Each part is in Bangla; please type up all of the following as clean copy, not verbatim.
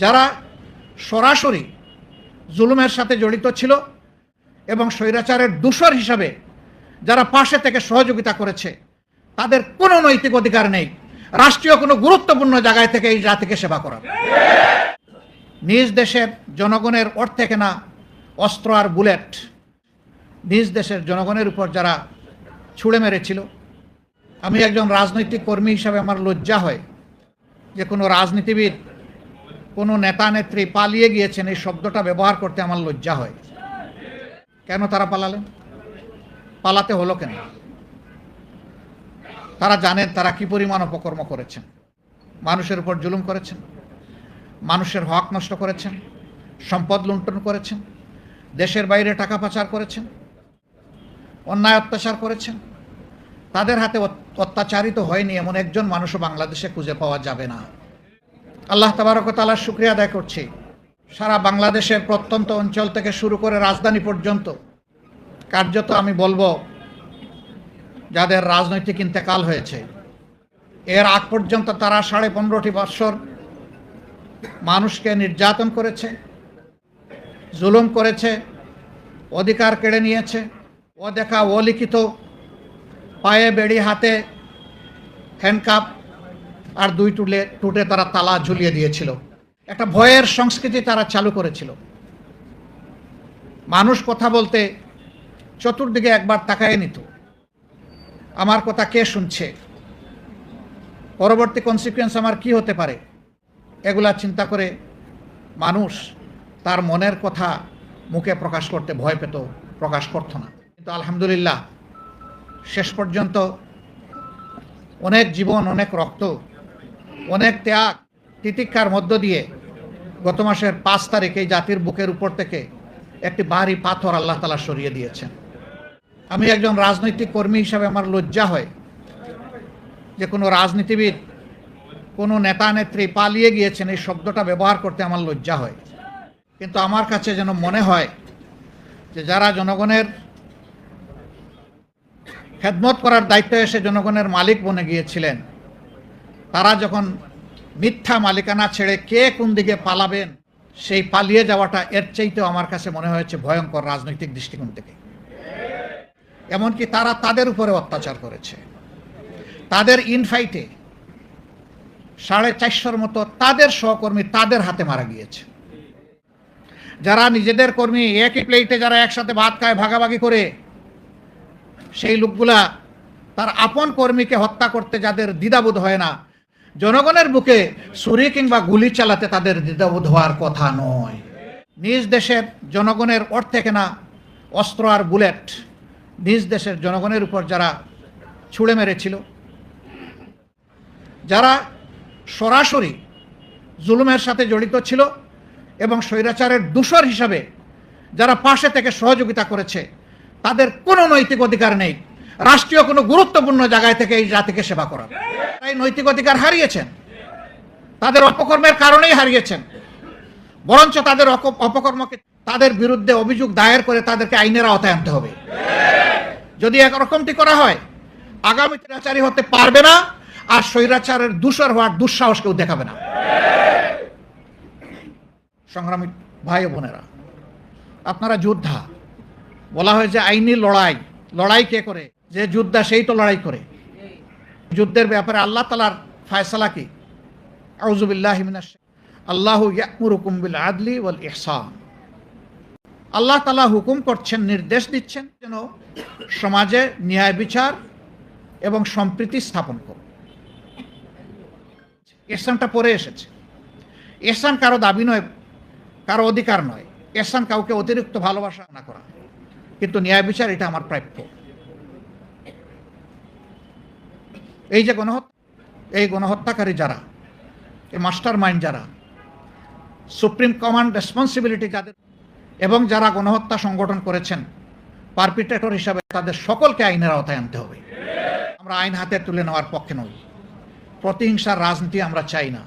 যারা সরাসরি জুলুমের সাথে জড়িত ছিল এবং স্বৈরাচারের দূষর হিসাবে যারা পাশে থেকে সহযোগিতা করেছে, তাদের কোনো নৈতিক অধিকার নেই রাষ্ট্রীয় কোনো গুরুত্বপূর্ণ জায়গায় থেকে এই জাতিকে সেবা করার। নিজ দেশের জনগণের অর্থে কেনা অস্ত্র আর বুলেট নিজ দেশের জনগণের উপর যারা ছুঁড়ে মেরেছিল, আমি একজন রাজনৈতিক কর্মী হিসাবে আমার লজ্জা হয় যে কোনো রাজনীতিবিদ, কোনো নেতা নেত্রী পালিয়ে গিয়েছেন এই শব্দটা ব্যবহার করতে আমার লজ্জা হয়। কেন তারা পালালেন? পালাতে হলো কেন? তারা জানেন তারা কি পরিমাণ অপকর্ম করেছেন, মানুষের উপর জুলুম করেছেন, মানুষের হক নষ্ট করেছেন, সম্পদ লুণ্ঠন করেছেন, দেশের বাইরে টাকা পাচার করেছেন, অন্যায় অত্যাচার করেছেন। তাদের হাতে অত্যাচারিত হয়নি এমন একজন মানুষও বাংলাদেশে খুঁজে পাওয়া যাবে না। আল্লাহ তাবারক ওয়া তাআলার শুকরিয়া আদায় করছি, সারা বাংলাদেশের প্রত্যন্ত অঞ্চল থেকে শুরু করে রাজধানী পর্যন্ত কার্যত আমি বলবো যাদের রাজনৈতিক ইন্তেকাল হয়েছে, এর আগ পর্যন্ত তারা 15.5 বৎসর মানুষকে নির্যাতন করেছে, জুলুম করেছে, অধিকার কেড়ে নিয়েছে। ও দেখা ও লিখিত পায়ে বেড়ি, হাতে হ্যান্ডকাপ আর 2 টুটে তারা তালা ঝুলিয়ে দিয়েছিল। একটা ভয়ের সংস্কৃতি তারা চালু করেছিল। মানুষ কথা বলতে চতুর্দিকে একবার তাকায় নিত, আমার কথা কে শুনছে, পরবর্তী কনসিকুয়েন্স আমার কি হতে পারে, এগুলা চিন্তা করে মানুষ তার মনের কথা মুখে প্রকাশ করতে ভয় পেত, প্রকাশ করত না। কিন্তু আলহামদুলিল্লাহ শেষ পর্যন্ত অনেক জীবন, অনেক রক্ত, অনেক ত্যাগ তিতিক্ষার মধ্য দিয়ে গত মাসের 5 তারিখ এই জাতির বুকের উপর থেকে একটি ভারী পাথর আল্লাহ তাআলা সরিয়ে দিয়েছেন। আমি একজন রাজনৈতিক কর্মী হিসাবে আমার লজ্জা হয় যে কোনো রাজনীতিবিদ, কোনো নেতা নেত্রী পালিয়ে গিয়েছেন এই শব্দটা ব্যবহার করতে আমার লজ্জা হয়। কিন্তু আমার কাছে যেন মনে হয় যে যারা জনগণের খেদমত করার দায়িত্বে এসে জনগণের মালিক বনে গিয়েছিলেন, তারা যখন মিথ্যা মালিকানা ছেড়ে কে কোন দিকে পালাবেন, সেই পালিয়ে যাওয়াটা এর চাইতেও আমার কাছে মনে হয়েছে ভয়ঙ্কর রাজনৈতিক দৃষ্টিকোণ থেকে। এমনকি তারা তাদের উপরে অত্যাচার করেছে। তাদের ইনফাইটে 450 মতো তাদের সহকর্মী তাদের হাতে মারা গিয়েছে। যারা নিজেদের কর্মী, একই প্লেটে যারা একসাথে ভাত খায় ভাগাভাগি করে, সেই লোকগুলা তার আপন কর্মীকে হত্যা করতে যাদের দ্বিধাবোধ হয় না, জনগণের বুকে ছুরি কিংবা গুলি চালাতে তাদের দ্বিধাবোধ হওয়ার কথা নয়। নিজ দেশের জনগণের অর্থে কেনা অস্ত্র আর বুলেট নিজ দেশের জনগণের উপর যারা ছুঁড়ে মেরেছিল, যারা সরাসরি জুলুমের সাথে জড়িত ছিল এবং স্বৈরাচারের দূষর হিসাবে যারা পাশে থেকে সহযোগিতা করেছে, তাদের কোনো নৈতিক অধিকার নেই রাষ্ট্রীয় কোনো গুরুত্বপূর্ণ জায়গায় থেকে এই জাতিকে সেবা করার। তাই নৈতিক অধিকার হারিয়েছেন, তাদের অপকর্মের কারণেই হারিয়েছেন। বরঞ্চ তাদের অপকর্মকে, তাদের বিরুদ্ধে অভিযোগ দায়ের করে তাদেরকে আইনের আওতায় আনতে হবে। যদি একরকমটি করা হয়, আগামী স্বৈরাচারী হতে পারবে না, আর স্বৈরাচারের দূষর হওয়ার দুঃসাহস কেউ দেখাবে না। সংগ্রামী ভাই বোনেরা, আপনারা যোদ্ধা। বলা হয় যে আইনি লড়াই, লড়াই কে করে? যে যোদ্ধা সেই তো লড়াই করে। যুদ্ধের ব্যাপারে আল্লাহ তাআলার ফয়সালা কি? আউযু বিল্লাহি মিনাশ আল্লাহু ইয়া'মুরুকুম বিল আদলি ওয়াল ইহসান। আল্লাহ তাআলা হুকুম করছেন, নির্দেশ দিচ্ছেন যেন সমাজে ন্যায় বিচার এবং সম্প্রীতি স্থাপন করো। ইহসানটা পরে এসেছে। ইহসান কারো দাবি নয়, কারো অধিকার নয়। ইহসান কাউকে অতিরিক্ত ভালোবাসা না করা, কিন্তু ন্যায় বিচার এটা আমার প্রাপ্য। এই যে গণহত্যা, এই গণহত্যাকারী যারা, এই মাস্টার মাইন্ড যারা, সুপ্রিম কমান্ড রেসপন্সিবিলিটি যাদের, এবং যারা গণহত্যা সংগঠন করেছেন পারপিট্রেটর হিসাবে, তাদের সকলকে আইনের আওতায় আনতে হবে। আমরা আইন হাতে তুলে নেওয়ার পক্ষে নই। প্রতিহিংসার রাজনীতি আমরা চাই না,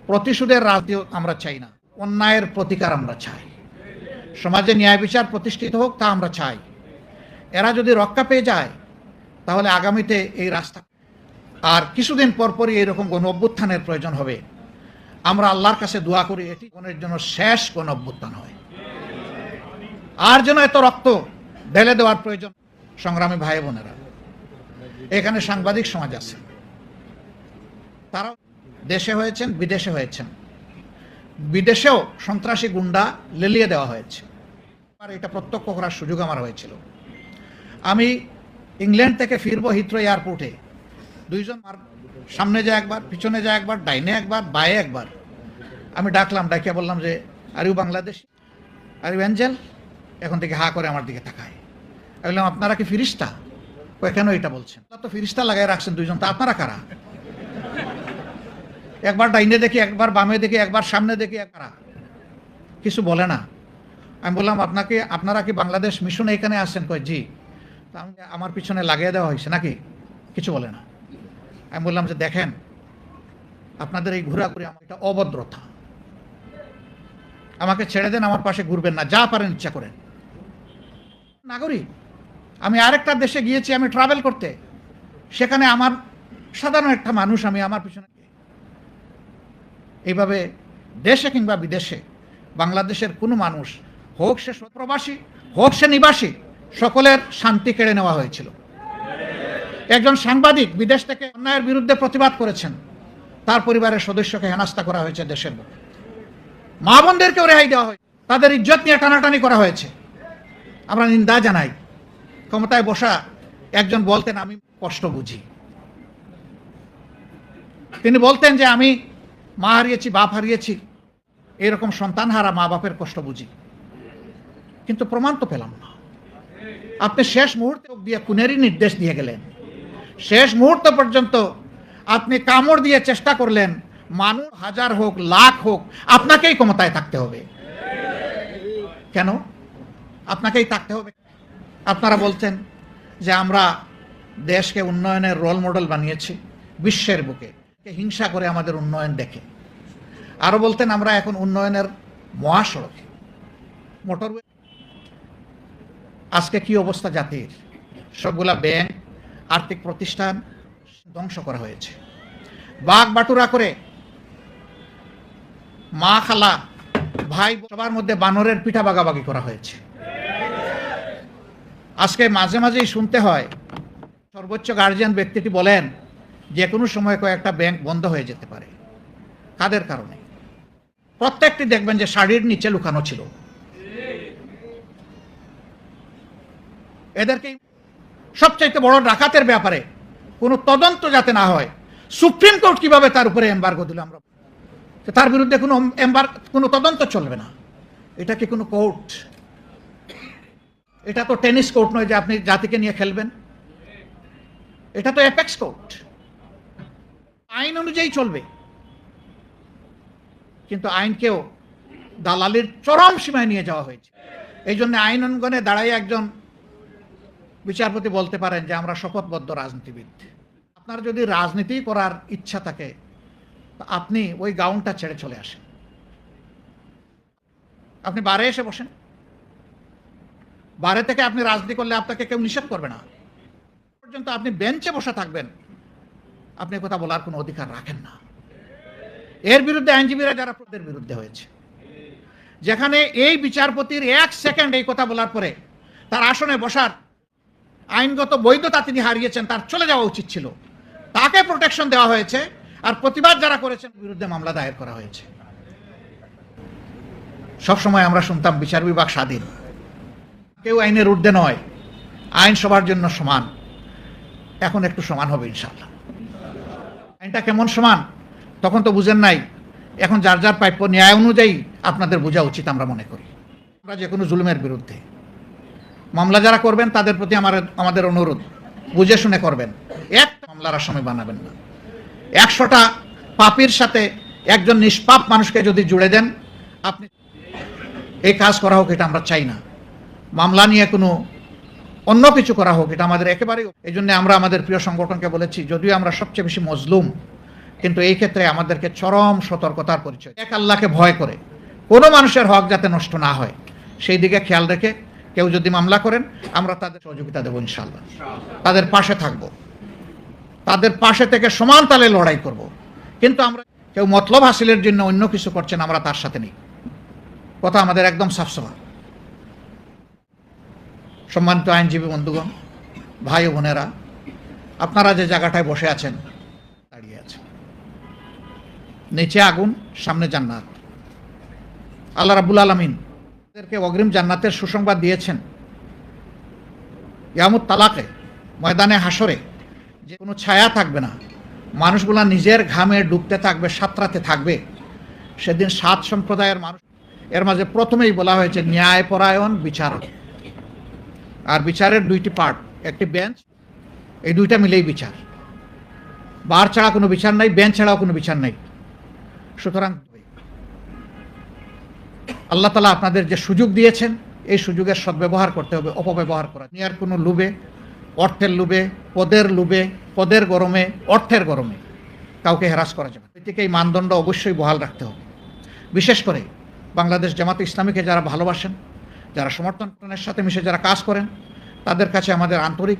প্রতিশোধের রাজনীতি আমরা চাই না, অন্যায়ের প্রতিকার আমরা চাই। সমাজে ন্যায় বিচার প্রতিষ্ঠিত হোক, তা আমরা চাই। এরা যদি রক্ষা পেয়ে যায়, তাহলে আগামীতে এই রাস্তা, আর কিছুদিন পরপরই এইরকম গণ অভ্যুত্থানের প্রয়োজন হবে। আমরা আল্লাহর কাছে দোয়া করি এটি কোনের জন্য শেষ কোন অভ্যুত্থান হয়, আর যেন এত রক্ত ঢেলে দেওয়ার প্রয়োজন। সংগ্রামী ভাই বোনেরা, এখানে সাংবাদিক সমাজ আছে, তারা দেশে হয়েছেন, বিদেশে হয়েছেন, বিদেশেও সন্ত্রাসী গুন্ডা লেলিয়ে দেওয়া হয়েছে। আর এটা প্রত্যক্ষ করার সুযোগ আমার হয়েছিল। আমি ইংল্যান্ড থেকে ফিরবো হিথ্রো এয়ারপোর্টে, দুইজন সামনে যায় একবার, পিছনে যায় একবার, ডাইনে একবার, বায়ে একবার। আমি ডাকলাম, ডাকিয়া বললাম যে are you Bangladesh, are you angel? এখন থেকে হা করে আমার দিকে তাকায়। আমি বললাম আপনারা কি ফিরিস্তা? কেন এটা বলছেন? তো ফিরিস্তা লাগাই রাখছেন দুইজন, তা আপনারা কারা? একবার ডাইনে দেখি, একবার বামে দেখি, একবার সামনে দেখি, কারা? কিছু বলে না। আমি বললাম আপনারা কি বাংলাদেশ মিশনে এখানে আসছেন? কয় জি। তা আমার পিছনে লাগিয়ে দেওয়া হয়েছে নাকি? কিছু বলে না। আমি বললাম যে দেখেন, আপনাদের এই ঘোরাঘুরি আমার এটা অভদ্রতা, আমাকে ছেড়ে দেন, আমার পাশে ঘুরবেন না, যা পারেন ইচ্ছা করেন। নাগরিক আমি আরেকটা দেশে গিয়েছি, আমি ট্রাভেল করতে, সেখানে আমার সাধারণ একটা মানুষ, আমি আমার পিছনে। এইভাবে দেশে কিংবা বিদেশে বাংলাদেশের কোনো মানুষ, হোক সে প্রবাসী হোক সে নিবাসী, সকলের শান্তি কেড়ে নেওয়া হয়েছিল। একজন সাংবাদিক বিদেশ থেকে অন্যায়ের বিরুদ্ধে প্রতিবাদ করেছেন, তার পরিবারের সদস্যকে হেনস্থা করা হয়েছে দেশের বুকে। মা বোনদেরকেও রেহাই দেওয়া হয়েছে, তাদের ইজ্জত নিয়ে টানাটানি করা হয়েছে। আমরা নিন্দা জানাই। ক্ষমতায় বসা একজন বলতেন আমি কষ্ট বুঝি, তিনি বলতেন যে আমি মা হারিয়েছি, বাপ হারিয়েছি, এরকম সন্তান হারা মা বাপের কষ্ট বুঝি, কিন্তু প্রমাণ তো পেলাম না। আপনি শেষ মুহূর্তে দিয়ে খুনেরই নির্দেশ দিয়ে গেলেন, শেষ মুহূর্ত পর্যন্ত আপনি কামড় দিয়ে চেষ্টা করলেন। মানুষ হাজার হোক, লাখ হোক, আপনাকেই ক্ষমতায় থাকতে হবে। কেন আপনাকেই থাকতে হবে? আপনারা বলতেন যে আমরা দেশকে উন্নয়নের রোল মডেল বানিয়েছি বিশ্বের বুকে, হিংসা করে আমাদের উন্নয়ন দেখে। আরো বলতেন আমরা এখন উন্নয়নের মহাসড়কে, মোটরওয়ে। আজকে কি অবস্থা জাতির? সবগুলা ব্যাংক, আর্থিক প্রতিষ্ঠান ধ্বংস করা হয়েছে। বাঘ বাটুরা করে মা, খালা, ভাই সবার মধ্যে বানরের পিঠা বাগাবাগি করা হয়েছে। আজকে মাঝে মাঝেই শুনতে হয়, সর্বোচ্চ গার্জিয়ান ব্যক্তিটি বলেন যে কোনো সময় কয়েকটা ব্যাংক বন্ধ হয়ে যেতে পারে। কাদের কারণে? প্রত্যেকটি দেখবেন যে শাড়ির নিচে লুকানো ছিল। এদেরকে সবচাইতে বড় ডাকাতের ব্যাপারে কোনো তদন্ত যাতে না হয়, সুপ্রিম কোর্ট কিভাবে তার উপরে এমবার্গো দিল? আমরা তার বিরুদ্ধে কোনো তদন্ত চলবে না। এটা কি কোনো কোর্ট? এটা তো টেনিস কোর্ট নয় যে আপনি জাতিকে নিয়ে খেলবেন। এটা তো অ্যাপেক্স কোর্ট, আইন অনুযায়ী চলবে। কিন্তু আইনকেও দালালির চরম সীমায় নিয়ে যাওয়া হয়েছে। এই জন্য আইন অঙ্গনে দাঁড়াই একজন বিচারপতি বলতে পারেন যে আমরা শপথবদ্ধ রাজনীতিবিদ। আপনার যদি রাজনীতি করার ইচ্ছা থাকে, আপনি ওই গাউনটা ছেড়ে চলে আসেন, আপনি বারে এসে বসেন। বারে থেকে আপনি রাজনীতি করলে আপনাকে কেউ নিষেধ করবে না। পর্যন্ত আপনি বেঞ্চে বসে থাকবেন, আপনি কথা বলার কোনো অধিকার রাখেন না। এর বিরুদ্ধে আইনজীবীরা যারা তাদের বিরুদ্ধে হয়েছে, যেখানে এই বিচারপতির 1 সেকেন্ড এই কথা বলার পরে তার আসনে বসার আইনগত বৈধতা তিনি হারিয়েছেন, তার চলে যাওয়া উচিত ছিল। তাকে প্রোটেকশন দেওয়া হয়েছে, আর প্রতিবাদ যারা করেছেন বিরুদ্ধে মামলা দায়ের করা হয়েছে। সবসময় আমরা শুনতাম বিচার বিভাগ স্বাধীন, কেউ আইনের ঊর্ধ্বে নয়, আইন সবার জন্য সমান। এখন একটু সমান হবে ইনশাআল্লাহ। আইনটা কেমন সমান তখন তো বুঝেন নাই, এখন যার যার প্রাপ্য ন্যায় অনুযায়ী আপনাদের বোঝা উচিত আমরা মনে করি। আমরা যে কোনো জুলুমের বিরুদ্ধে মামলা যারা করবেন তাদের প্রতি আমাদের অনুরোধ, বুঝে শুনে করবেন। একটা মামলার আসামি বানাবেন না। 100টা পাপীর সাথে একজন নিষ্পাপ মানুষকে যদি জুড়ে দেন, আপনি এই কাজ করা হোক, এটা আমরা চাই না। মামলা নিয়ে কোনো অন্য কিছু করা হোক, এটা আমাদের একেবারেই। এই জন্য আমরা আমাদের প্রিয় সংগঠনকে বলেছি, যদিও আমরা সবচেয়ে বেশি মজলুম, কিন্তু এই ক্ষেত্রে আমাদেরকে চরম সতর্কতার পরিচয়। এক আল্লাহকে ভয় করে কোনো মানুষের হক যাতে নষ্ট না হয়, সেই দিকে খেয়াল রেখে কেউ যদি মামলা করেন, আমরা তাদের সহযোগিতা দেবো ইনশাআল্লাহ। তাদের পাশে থাকবো, তাদের পাশে থেকে সমান তালে লড়াই করব। কিন্তু আমরা কেউ মতলব হাসিলের জন্য অন্য কিছু করছেন, আমরা তার সাথে নেই। কথা আমাদের একদম সাফসাফা। সম্মানিত আইনজীবী বন্ধুগণ, ভাই ও বোনেরা, আপনারা যে জায়গাটায় বসে আছেন, দাঁড়িয়ে আছেন, নিচে আগুন, সামনে জান্নাত। আল্লাহ রাব্বুল আলামিন তাদেরকে অগ্রিম জান্নাতের সুসংবাদ দিয়েছেন। ইয়ামুত তালাকে, ময়দানে হাসরে যে কোনো ছায়া থাকবে না, মানুষগুলা নিজের ঘামে ডুবতে থাকবে, সাঁতরাতে থাকবে। সেদিন 7 সম্প্রদায়ের মানুষ, এর মাঝে প্রথমেই বলা হয়েছে ন্যায়পরায়ণ বিচারক। আর বিচারের 2টি পার্ট, একটি বেঞ্চ, এই 2টা মিলেই বিচার। বার ছাড়া কোনো বিচার নাই, বেঞ্চ ছাড়াও কোনো বিচার নাই। সুতরাং আল্লাহ তাআলা আপনাদের যে সুযোগ দিয়েছেন, এই সুযোগের সদ্ব্যবহার করতে হবে, অপব্যবহার করা দুনিয়ার কোনো লোভে, অর্থের লোভে, পদের লোভে, পদের গরমে, অর্থের গরমে কাউকে হেরাস করা যাবে না। এদিকে এই মানদণ্ড অবশ্যই বহাল রাখতে হবে। বিশেষ করে বাংলাদেশ জামাতে ইসলামীকে যারা ভালোবাসেন, যারা সমর্থনের সাথে মিশে যারা কাজ করেন, তাদের কাছে আমাদের আন্তরিক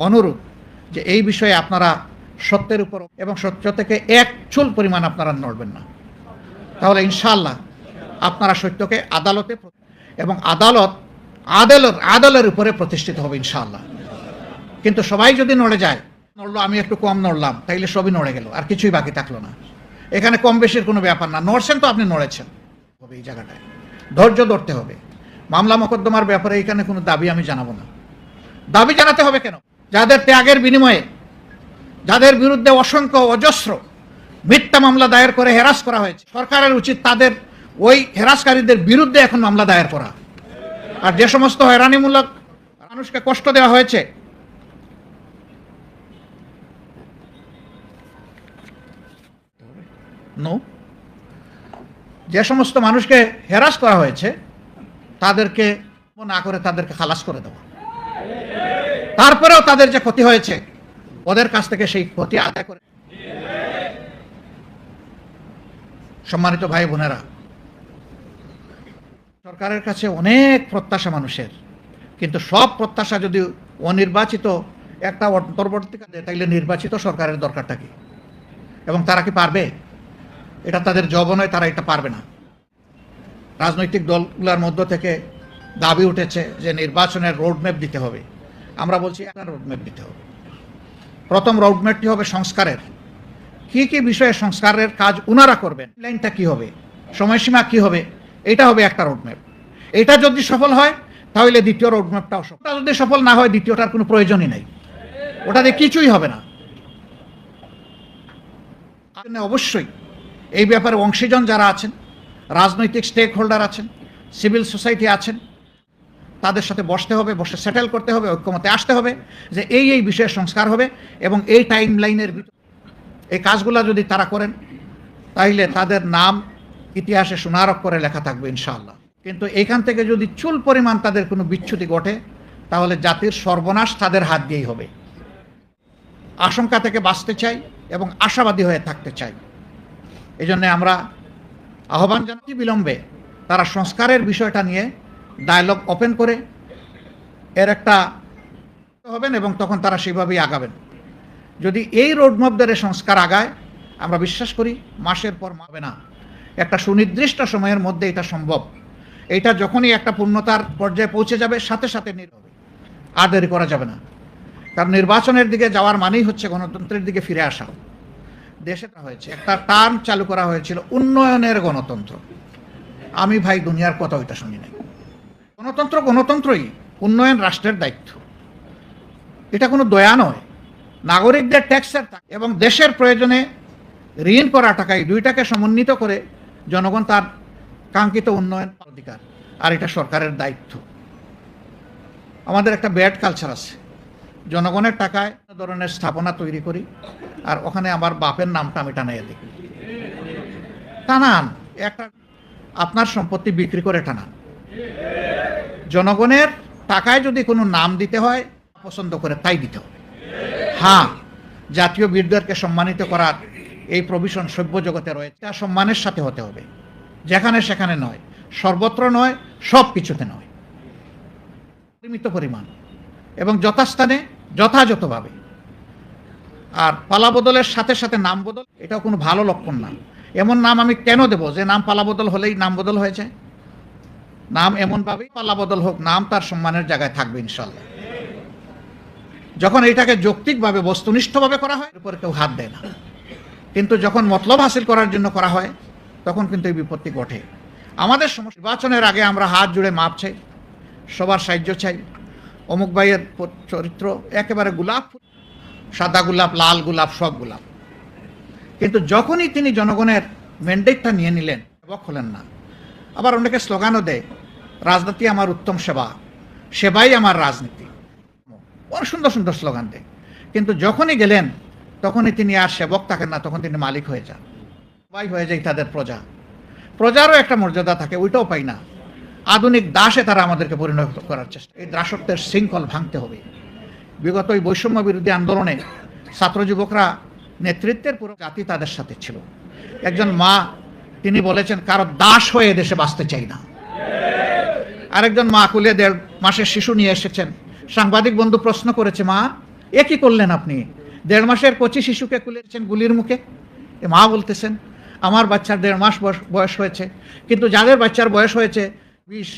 অনুরোধ যে এই বিষয়ে আপনারা সত্যের উপর এবং সত্য থেকে এক চুল পরিমাণ আপনারা নড়বেন না। তাহলে ইনশাআল্লাহ আপনারা সত্যকে আদালতে এবং আদালের উপরে প্রতিষ্ঠিত হবে ইনশাআল্লাহ। কিন্তু সবাই যদি নড়ে যায়, নড়লো, আমি একটু কম নড়লাম, তাইলে সবই নড়ে গেল, আর কিছুই বাকি থাকলো না। এখানে কম বেশির কোনো ব্যাপার না, নড়ছেন তো আপনি নড়েছেন হবে। এই জায়গাটায় ধৈর্য ধরতে হবে। মামলা মোকদ্দমার ব্যাপারে এখানে কোনো দাবি আমি জানাবো না। দাবি জানাতে হবে কেন? যাদের ত্যাগের বিনিময়ে, যাদের বিরুদ্ধে অসংখ্য অজস্র মিথ্যা মামলা দায়ের করে হেরাস করা হয়েছে, সরকারের উচিত তাদের ওই হেরাসকারীদের বিরুদ্ধে এখন মামলা দায়ের করা। আর যে সমস্ত হয়রানিমূলক মানুষকে কষ্ট দেওয়া হয়েছে, যে সমস্ত মানুষকে হেরাস করা হয়েছে, তাদেরকে না করে তাদেরকে খালাস করে দেওয়া। তারপরেও তাদের যে ক্ষতি হয়েছে, ওদের কাছ থেকে সেই ক্ষতি আদায় করে। সম্মানিত ভাই বোনেরা, সরকারের কাছে অনেক প্রত্যাশা মানুষের, কিন্তু সব প্রত্যাশা যদি অনির্বাচিত একটা অন্তর্বর্তীকালে, তাইলে নির্বাচিত সরকারের দরকারটা কি? এবং তারা কি পারবে? এটা তাদের জব নয়, তারা এটা পারবে না। রাজনৈতিক দলগুলোর মধ্য থেকে দাবি উঠেছে যে নির্বাচনের রোডম্যাপ দিতে হবে। আমরা বলছি একটা রোডম্যাপ দিতে হবে। প্রথম রোডম্যাপটি হবে সংস্কারের। কি কি বিষয়ে সংস্কারের কাজ উনারা করবেন, লাইনটা কি হবে, সময়সীমা কি হবে, এটা হবে একটা রোডম্যাপ। এটা যদি সফল হয় তাহলে দ্বিতীয় রোডম্যাপটাও সফল। ওটা যদি সফল না হয়, দ্বিতীয়টার কোনো প্রয়োজনই নাই, ওটাতে কিছুই হবে না। অবশ্যই এই ব্যাপারে অংশীজন যারা আছেন, রাজনৈতিক স্টেক হোল্ডার আছেন, সিভিল সোসাইটি আছেন, তাদের সাথে বসতে হবে, বসে সেটেল করতে হবে, ঐক্যমতে আসতে হবে যে এই বিষয়ে সংস্কার হবে। এবং এই টাইম লাইনের ভিতরে এই কাজগুলো যদি তারা করেন, তাইলে তাদের নাম ইতিহাসে সোনার অক্ষরে লেখা থাকবে ইনশাআল্লাহ। কিন্তু এখান থেকে যদি চুল পরিমাণ তাদের কোনো বিচ্যুতি ঘটে, তাহলে জাতির সর্বনাশ তাদের হাত দিয়েই হবে। আশঙ্কা থেকে বাঁচতে চাই এবং আশাবাদী হয়ে থাকতে চাই। এই জন্যে আমরা আহ্বান জানাচ্ছি, বিলম্বে তারা সংস্কারের বিষয়টা নিয়ে ডায়ালগ ওপেন করে এর একটা হবেন এবং তখন তারা সেভাবেই আগাবেন। যদি এই রোডম্যাপ ধরে সংস্কার আগায়, আমরা বিশ্বাস করি মাসের পর হবে না, একটা সুনির্দিষ্ট সময়ের মধ্যে এটা সম্ভব। এটা যখনই একটা পূর্ণতার পর্যায়ে পৌঁছে যাবে, সাথে সাথে হবে, আর দেরি করা যাবে না। কারণ নির্বাচনের দিকে যাওয়ার মানেই হচ্ছে গণতন্ত্রের দিকে ফিরে আসা। দেশে হয়েছে একটা টার্ম চালু করা হয়েছিল, উন্নয়নের গণতন্ত্র। আমি ভাই দুনিয়ার কথা ওইটা শুনি নাই। গণতন্ত্রই, উন্নয়ন রাষ্ট্রের দায়িত্ব। এটা কোনো দয়া নয়। নাগরিকদের ট্যাক্সের এবং দেশের প্রয়োজনে ঋণ করা টাকায়, দুইটাকে সমন্বিত করে জনগণ তার কাঙ্ক্ষিত উন্নয়ন অধিকার, আর এটা সরকারের দায়িত্ব। আমাদের একটা ব্যাড কালচার আছে, জনগণের টাকায় ধরনের স্থাপনা তৈরি করি, আর ওখানে আমার বাপের নামটা আমি টানাইয়া দিই। টানান, একটা আপনার সম্পত্তি বিক্রি করে টানান। জনগণের টাকায় যদি কোনো নাম দিতে হয়, পছন্দ করে তাই দিতে হবে। হ্যাঁ, জাতীয় বীরদেরকে সম্মানিত করার এই প্রভিশন সভ্য জগতে রয়েছে, তা সম্মানের সাথে হতে হবে, যেখানে সেখানে নয়, সর্বত্র নয়, সব কিছুতে নয়, পরিমিত পরিমাণ এবং যথাস্থানে যথাযথভাবে। আর পালা বদলের সাথে সাথে নাম বদল, এটাও কোনো ভালো লক্ষণ না। এমন নাম আমি কেন দেব যে নাম পালাবদল হলেই নাম বদল হয়ে যায়? নাম এমনভাবেই পালাবদল হোক, নাম তার সম্মানের জায়গায় থাকবে ইনশাল্লাহ। যখন এইটাকে যৌক্তিকভাবে বস্তুনিষ্ঠভাবে করা হয়, এর উপরে কেউ হাত দেয় না। কিন্তু যখন মতলব হাসিল করার জন্য করা হয়, তখন কিন্তু এই বিপত্তি ঘটে। আমাদের নির্বাচনের আগে আমরা হাত জুড়ে মাপ চাই, সবার সাহায্য চাই। অমুক ভাইয়ের চরিত্র একেবারে গোলাপ, সাদা গোলাপ, লাল গোলাপ, সব গোলাপ। কিন্তু যখনই তিনি জনগণের ম্যান্ডেটটা নিয়ে নিলেন, সেবক হলেন না। আবার অনেকে স্লোগানও দেয়, রাজনীতি আমার উত্তম সেবা, সেবাই আমার রাজনীতি। অনেক সুন্দর সুন্দর স্লোগান দেয়, কিন্তু যখনই গেলেন তখনই তিনি আর সেবক থাকেন না, তখন তিনি মালিক হয়ে যান। সবাই হয়ে যায় তাদের প্রজা। প্রজারও একটা মর্যাদা থাকে, ওইটাও পাই না। আধুনিক দাসে তারা আমাদেরকে পরিণত করার চেষ্টা। এই দাসত্বের শৃঙ্খল ভাঙতে হবে। বিগত এই বৈষম্য বিরোধী আন্দোলনে ছাত্র যুবকরা নেতৃত্বের পুরো জাতি তাদের সাথে ছিল। একজন মা তিনি বলেছেন, কারো দাস হয়ে দেশে বাঁচতে চাই না। আরেকজন মা কুলে 1.5 মাসের শিশু নিয়ে এসেছেন। সাংবাদিক বন্ধু প্রশ্ন করেছে, মা এ কি করলেন আপনি? 1.5 মাসের কচি শিশুকে কুলেছেন গুলির মুখে। এ মা বলতেছেন, আমার বাচ্চার 1.5 মাস বয়স হয়েছে, কিন্তু যাদের বাচ্চার বয়স হয়েছে 20,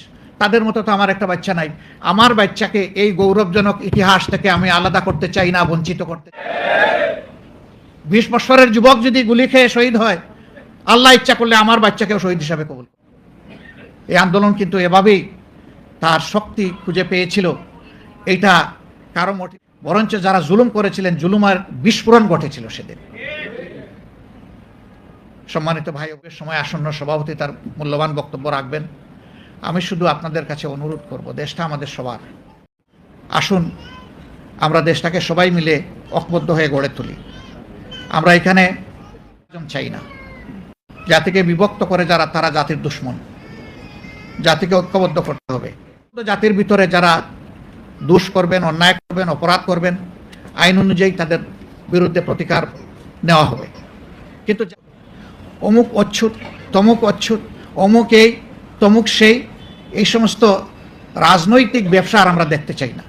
তাদের মতো তো আমার একটা বাচ্চা নাই। আমার বাচ্চাকে এই গৌরবজনক ইতিহাস থেকে আমি আলাদা করতে চাই না, বঞ্চিত করতে। 20 বছরের যুবক যদি গুলি খেয়ে শহীদ হয়, আল্লাহ ইচ্ছা করলে আমার বাচ্চাকেও শহীদ হিসাবে কবুল। এই আন্দোলন কিন্তু এভাবেই তার শক্তি খুঁজে পেয়েছিল। এইটা কারো মোটিভ, বরঞ্চ যারা জুলুম করেছিলেন, জুলুমের বিস্ফোরণ ঘটেছিল সেদিন। সম্মানিত ভাই, সময় আসন্ন, সভাপতি তার মূল্যবান বক্তব্য রাখবেন। আমি শুধু আপনাদের কাছে অনুরোধ করব, দেশটা আমাদের সবার। আসুন আমরা দেশটাকে সবাই মিলে ঐক্যবদ্ধ হয়ে গড়ে তুলি। আমরা এখানে চাই না। জাতিকে বিভক্ত করে যারা, তারা জাতির দুশ্মন। জাতিকে ঐক্যবদ্ধ করতে হবে। জাতির ভিতরে যারা দোষ করবেন, অন্যায় করবেন, অপরাধ করবেন, আইন অনুযায়ী তাদের বিরুদ্ধে প্রতিকার নেওয়া হবে। কিন্তু অমুক অচ্ছুত, তমুক অচ্ছুত, অমুক এই, তমুক সেই, এই সমস্ত রাজনৈতিক ব্যবসা আর আমরা দেখতে চাই না।